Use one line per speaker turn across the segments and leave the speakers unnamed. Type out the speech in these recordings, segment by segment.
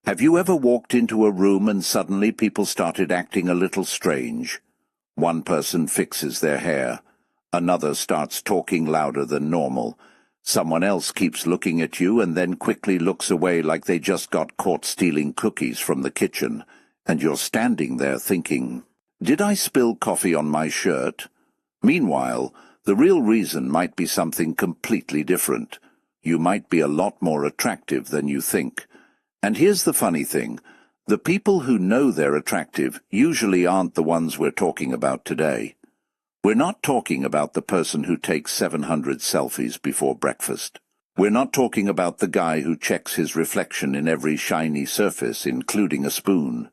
Have you ever walked into a room and suddenly people started acting a little strange? One person fixes their hair. Another starts talking louder than normal. Someone else keeps looking at you and then quickly looks away like they just got caught stealing cookies from the kitchen. And you're standing there thinking, "Did I spill coffee on my shirt?" Meanwhile, the real reason might be something completely different. You might be a lot more attractive than you think. And here's the funny thing. The people who know they're attractive usually aren't the ones we're talking about today. We're not talking about the person who takes 700 selfies before breakfast. We're not talking about the guy who checks his reflection in every shiny surface, including a spoon.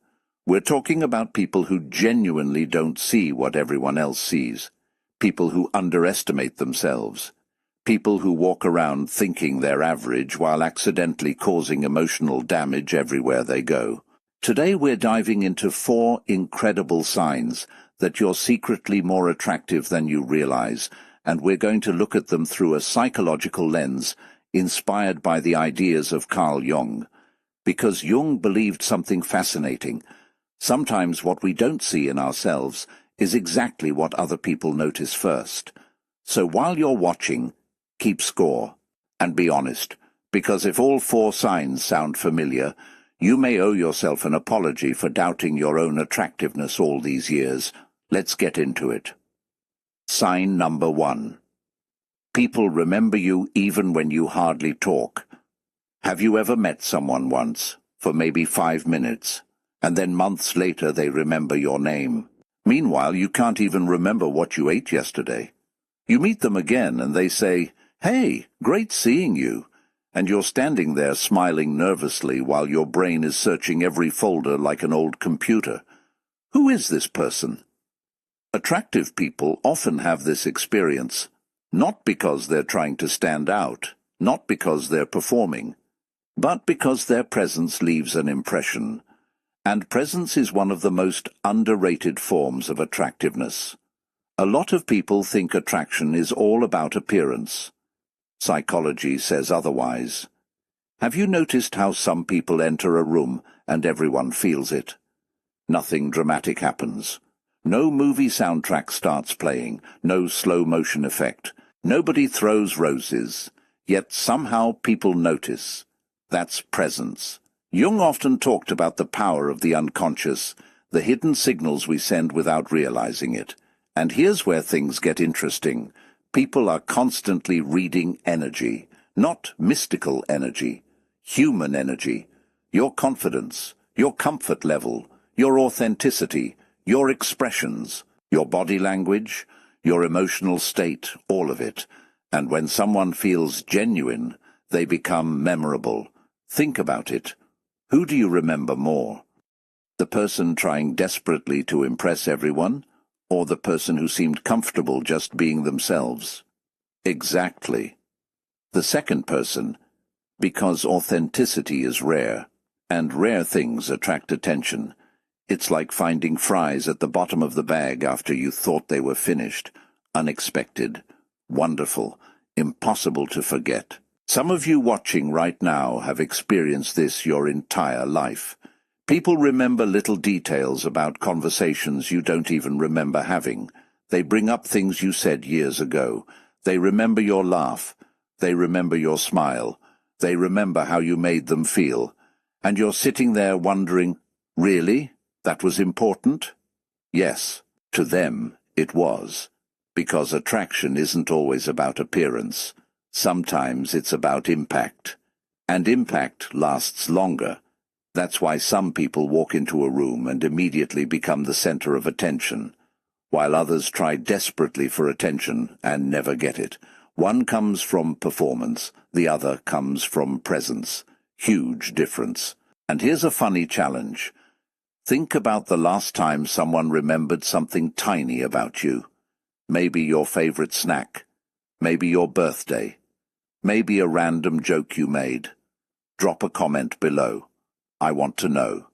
We're talking about people who genuinely don't see what everyone else sees. People who underestimate themselves. People who walk around thinking they're average while accidentally causing emotional damage everywhere they go. Today we're diving into 4 incredible signs that you're secretly more attractive than you realize, and we're going to look at them through a psychological lens inspired by the ideas of Carl Jung. Because Jung believed something fascinating. Sometimes what we don't see in ourselves is exactly what other people notice first. So while you're watching, keep score. And be honest, because if all 4 signs sound familiar, you may owe yourself an apology for doubting your own attractiveness all these years. Let's get into it. Sign number 1. People remember you even when you hardly talk. Have you ever met someone once, for maybe 5 minutes, and then months later they remember your name? Meanwhile, you can't even remember what you ate yesterday. You meet them again and they say, "Hey, great seeing you." And you're standing there smiling nervously while your brain is searching every folder like an old computer. Who is this person? Attractive people often have this experience, not because they're trying to stand out, not because they're performing, but because their presence leaves an impression. And presence is one of the most underrated forms of attractiveness. A lot of people think attraction is all about appearance. Psychology says otherwise. Have you noticed how some people enter a room and everyone feels it? Nothing dramatic happens. No movie soundtrack starts playing, no slow-motion effect. Nobody throws roses, yet somehow people notice. That's presence. Jung often talked about the power of the unconscious, the hidden signals we send without realizing it. And here's where things get interesting. People are constantly reading energy, not mystical energy, human energy. Your confidence, your comfort level, your authenticity, your expressions, your body language, your emotional state, all of it. And when someone feels genuine, they become memorable. Think about it. Who do you remember more? The person trying desperately to impress everyone, or the person who seemed comfortable just being themselves? Exactly. The second person, because authenticity is rare, and rare things attract attention. It's like finding fries at the bottom of the bag after you thought they were finished. Unexpected, wonderful, impossible to forget. Some of you watching right now have experienced this your entire life. People remember little details about conversations you don't even remember having. They bring up things you said years ago. They remember your laugh. They remember your smile. They remember how you made them feel. And you're sitting there wondering, really? That was important? Yes, to them it was. Because attraction isn't always about appearance. Sometimes it's about impact. And impact lasts longer. That's why some people walk into a room and immediately become the center of attention, while others try desperately for attention and never get it. One comes from performance, the other comes from presence. Huge difference. And here's a funny challenge. Think about the last time someone remembered something tiny about you. Maybe your favorite snack. Maybe your birthday. Maybe a random joke you made. Drop a comment below. I want to know.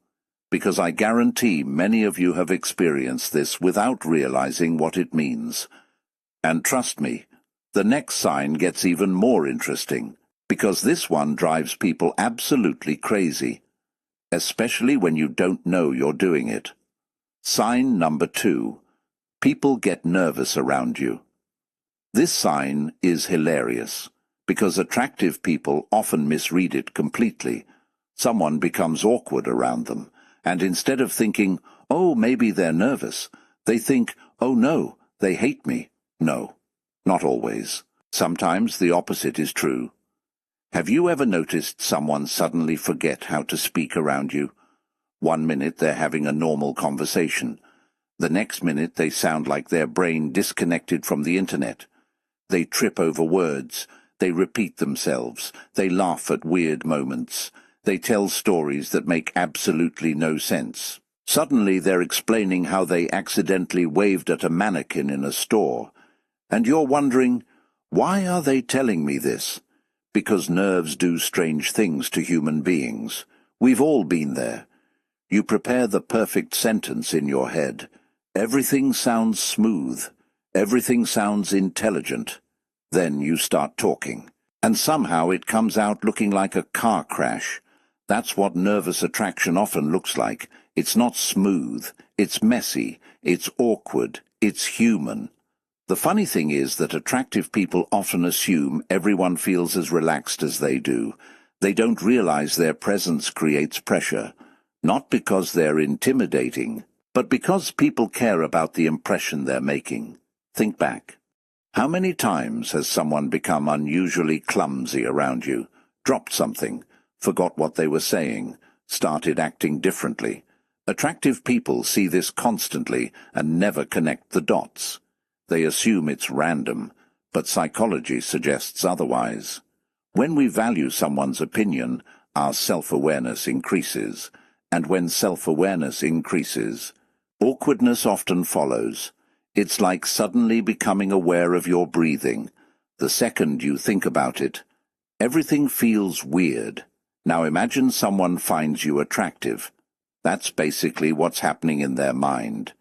Because I guarantee many of you have experienced this without realizing what it means. And trust me, the next sign gets even more interesting, because this one drives people absolutely crazy. especially when you don't know you're doing it. Sign number 2. People get nervous around you. This sign is hilarious, because attractive people often misread it completely. Someone becomes awkward around them, and instead of thinking, oh, maybe they're nervous, they think, oh no, they hate me. No, not always. Sometimes the opposite is true. Have you ever noticed someone suddenly forget how to speak around you? 1 minute they're having a normal conversation. The next minute they sound like their brain disconnected from the internet. They trip over words, they repeat themselves, they laugh at weird moments, they tell stories that make absolutely no sense. Suddenly they're explaining how they accidentally waved at a mannequin in a store, and you're wondering, why are they telling me this? Because nerves do strange things to human beings. We've all been there. You prepare the perfect sentence in your head. Everything sounds smooth. Everything sounds intelligent. Then you start talking. And somehow it comes out looking like a car crash. That's what nervous attraction often looks like. It's not smooth. It's messy. It's awkward. It's human. The funny thing is that attractive people often assume everyone feels as relaxed as they do. They don't realize their presence creates pressure, not because they're intimidating, but because people care about the impression they're making. Think back. How many times has someone become unusually clumsy around you, dropped something, forgot what they were saying, started acting differently? Attractive people see this constantly and never connect the dots. They assume it's random, but psychology suggests otherwise. When we value someone's opinion, our self-awareness increases, and when self-awareness increases, awkwardness often follows. It's like suddenly becoming aware of your breathing. The second you think about it, everything feels weird. Now imagine someone finds you attractive. That's basically what's happening in their mind.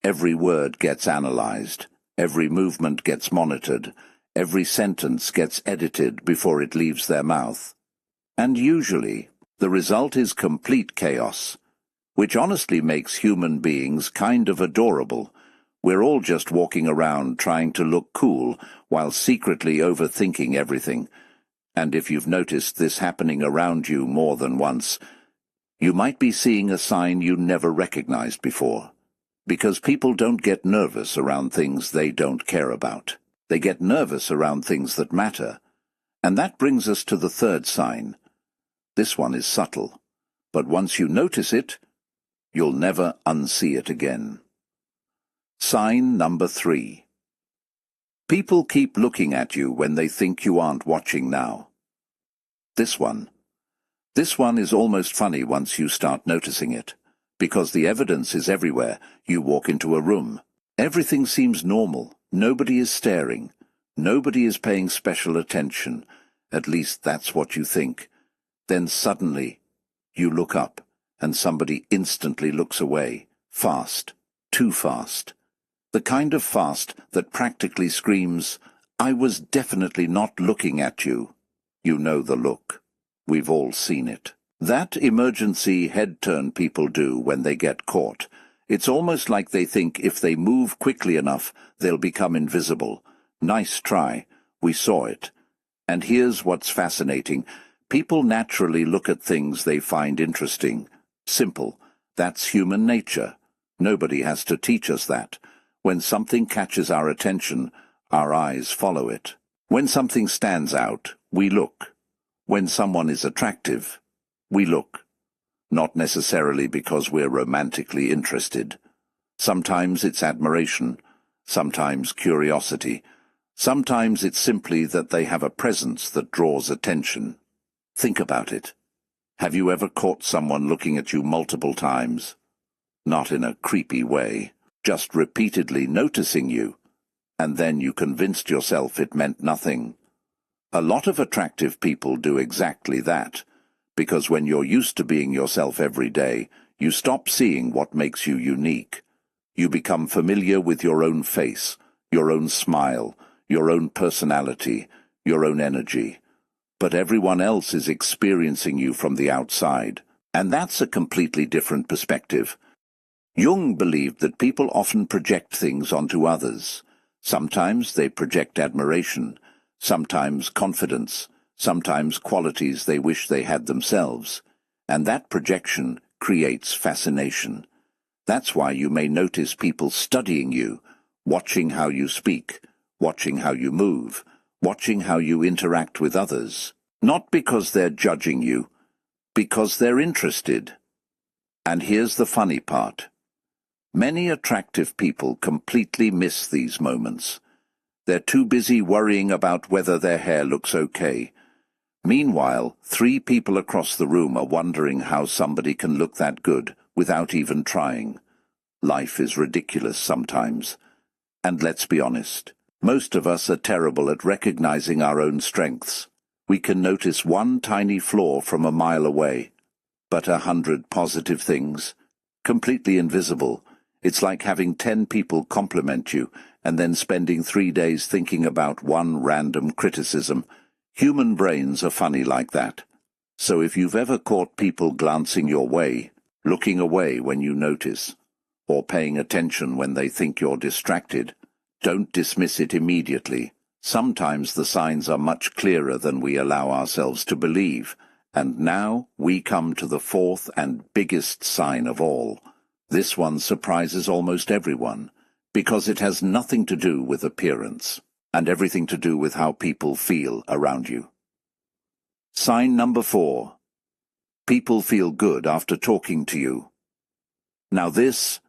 Every word gets analyzed. Every movement gets monitored. Every sentence gets edited before it leaves their mouth. And usually, the result is complete chaos, which honestly makes human beings kind of adorable. We're all just walking around trying to look cool while secretly overthinking everything. And if you've noticed this happening around you more than once, you might be seeing a sign you never recognized before. Because people don't get nervous around things they don't care about. They get nervous around things that matter. And that brings us to the third sign. This one is subtle, but once you notice it, you'll never unsee it again. Sign number 3. People keep looking at you when they think you aren't watching now. This one is almost funny once you start noticing it. Because the evidence is everywhere. You walk into a room. Everything seems normal. Nobody is staring. Nobody is paying special attention. At least that's what you think. Then suddenly, you look up, and somebody instantly looks away. Fast. Too fast. The kind of fast that practically screams, I was definitely not looking at you. You know the look. We've all seen it. That emergency head turn people do when they get caught. It's almost like they think if they move quickly enough, they'll become invisible. Nice try. We saw it. And here's what's fascinating. People naturally look at things they find interesting. Simple. That's human nature. Nobody has to teach us that. When something catches our attention, our eyes follow it. When something stands out, we look. When someone is attractive, we look. Not necessarily because we're romantically interested. Sometimes it's admiration, sometimes curiosity, sometimes it's simply that they have a presence that draws attention. Think about it. Have you ever caught someone looking at you multiple times? Not in a creepy way, just repeatedly noticing you, and then you convinced yourself it meant nothing. A lot of attractive people do exactly that. Because when you're used to being yourself every day, you stop seeing what makes you unique. You become familiar with your own face, your own smile, your own personality, your own energy. But everyone else is experiencing you from the outside. And that's a completely different perspective. Jung believed that people often project things onto others. Sometimes they project admiration, sometimes confidence, sometimes qualities they wish they had themselves. And that projection creates fascination. That's why you may notice people studying you, watching how you speak, watching how you move, watching how you interact with others. Not because they're judging you, because they're interested. And here's the funny part. Many attractive people completely miss these moments. They're too busy worrying about whether their hair looks okay. Meanwhile, 3 people across the room are wondering how somebody can look that good without even trying. Life is ridiculous sometimes. And let's be honest, most of us are terrible at recognizing our own strengths. We can notice one tiny flaw from a mile away, but 100 positive things, completely invisible. It's like having 10 people compliment you and then spending 3 days thinking about one random criticism. Human brains are funny like that. So if you've ever caught people glancing your way, looking away when you notice, or paying attention when they think you're distracted, don't dismiss it immediately. Sometimes the signs are much clearer than we allow ourselves to believe. And now we come to the 4th and biggest sign of all. This one surprises almost everyone, because it has nothing to do with appearance, and everything to do with how people feel around you. Sign number 4. People feel good after talking to you. Now this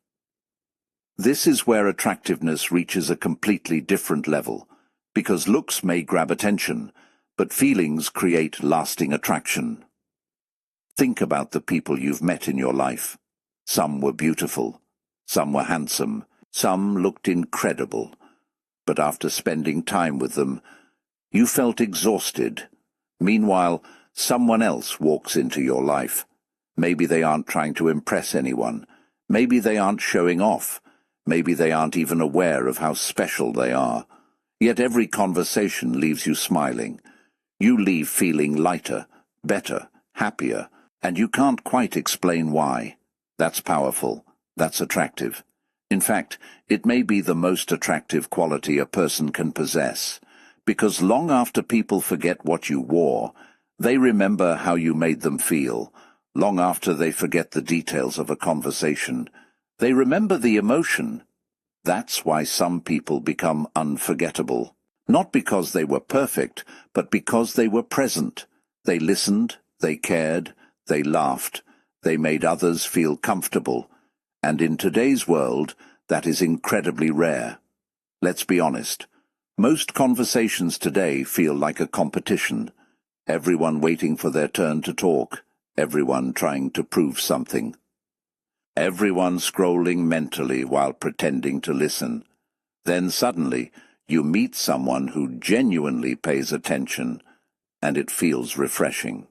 is where attractiveness reaches a completely different level, because looks may grab attention, but feelings create lasting attraction. Think about the people you've met in your life. Some were beautiful, some were handsome, some looked incredible, but after spending time with them, you felt exhausted. Meanwhile, someone else walks into your life. Maybe they aren't trying to impress anyone. Maybe they aren't showing off. Maybe they aren't even aware of how special they are. Yet every conversation leaves you smiling. You leave feeling lighter, better, happier, and you can't quite explain why. That's powerful. That's attractive. In fact, it may be the most attractive quality a person can possess, because long after people forget what you wore, they remember how you made them feel. Long after they forget the details of a conversation, they remember the emotion. That's why some people become unforgettable. Not because they were perfect, but because they were present. They listened, they cared, they laughed, they made others feel comfortable. And in today's world, that is incredibly rare. Let's be honest. Most conversations today feel like a competition. Everyone waiting for their turn to talk. Everyone trying to prove something. Everyone scrolling mentally while pretending to listen. Then suddenly, you meet someone who genuinely pays attention, and it feels refreshing.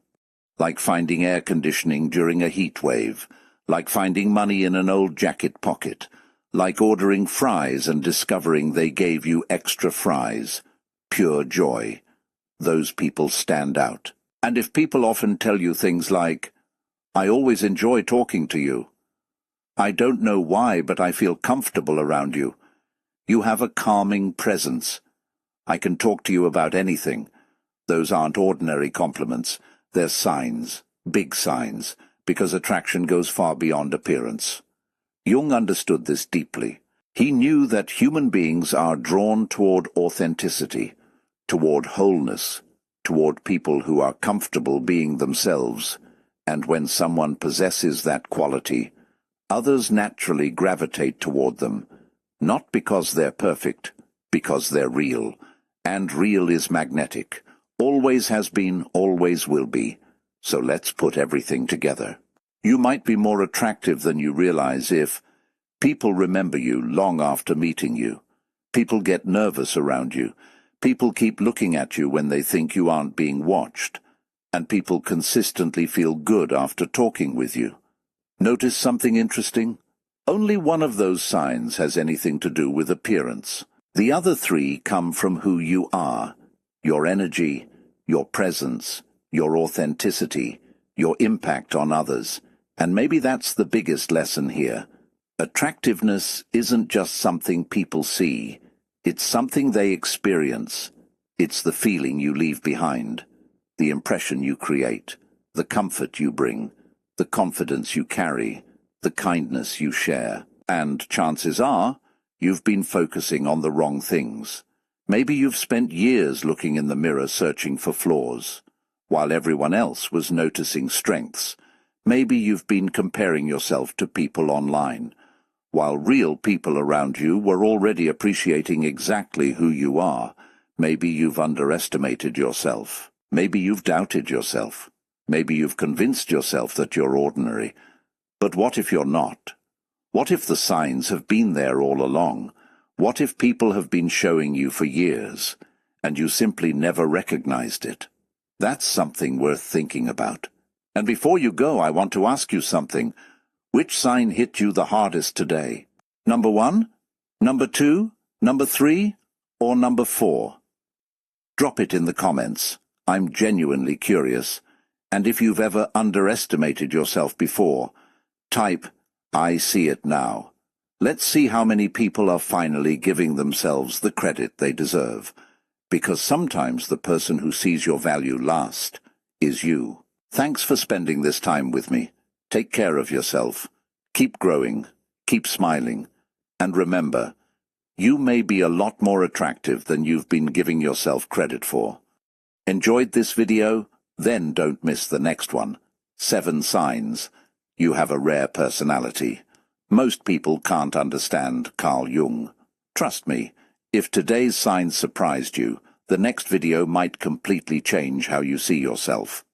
Like finding air conditioning during a heat wave, like finding money in an old jacket pocket, like ordering fries and discovering they gave you extra fries. Pure joy. Those people stand out. And if people often tell you things like, "I always enjoy talking to you. I don't know why, but I feel comfortable around you. You have a calming presence. I can talk to you about anything." Those aren't ordinary compliments. They're signs, big signs, because attraction goes far beyond appearance. Jung understood this deeply. He knew that human beings are drawn toward authenticity, toward wholeness, toward people who are comfortable being themselves. And when someone possesses that quality, others naturally gravitate toward them, not because they're perfect, because they're real. And real is magnetic. Always has been, always will be. So let's put everything together. You might be more attractive than you realize if people remember you long after meeting you. People get nervous around you. People keep looking at you when they think you aren't being watched. And people consistently feel good after talking with you. Notice something interesting? Only one of those signs has anything to do with appearance. The other 3 come from who you are, your energy, your presence, your authenticity, your impact on others. And maybe that's the biggest lesson here. Attractiveness isn't just something people see. It's something they experience. It's the feeling you leave behind, the impression you create, the comfort you bring, the confidence you carry, the kindness you share. And chances are, you've been focusing on the wrong things. Maybe you've spent years looking in the mirror searching for flaws, while everyone else was noticing strengths. Maybe you've been comparing yourself to people online, while real people around you were already appreciating exactly who you are. Maybe you've underestimated yourself. Maybe you've doubted yourself. Maybe you've convinced yourself that you're ordinary. But what if you're not? What if the signs have been there all along? What if people have been showing you for years, and you simply never recognized it? That's something worth thinking about. And before you go, I want to ask you something. Which sign hit you the hardest today? Number 1, number 2, number 3, or number 4? Drop it in the comments. I'm genuinely curious. And if you've ever underestimated yourself before, type, "I see it now." Let's see how many people are finally giving themselves the credit they deserve. Because sometimes the person who sees your value last is you. Thanks for spending this time with me. Take care of yourself. Keep growing. Keep smiling. And remember, you may be a lot more attractive than you've been giving yourself credit for. Enjoyed this video? Then don't miss the next one. 7 signs you have a rare personality. Most people can't understand Carl Jung. Trust me, if today's signs surprised you, the next video might completely change how you see yourself.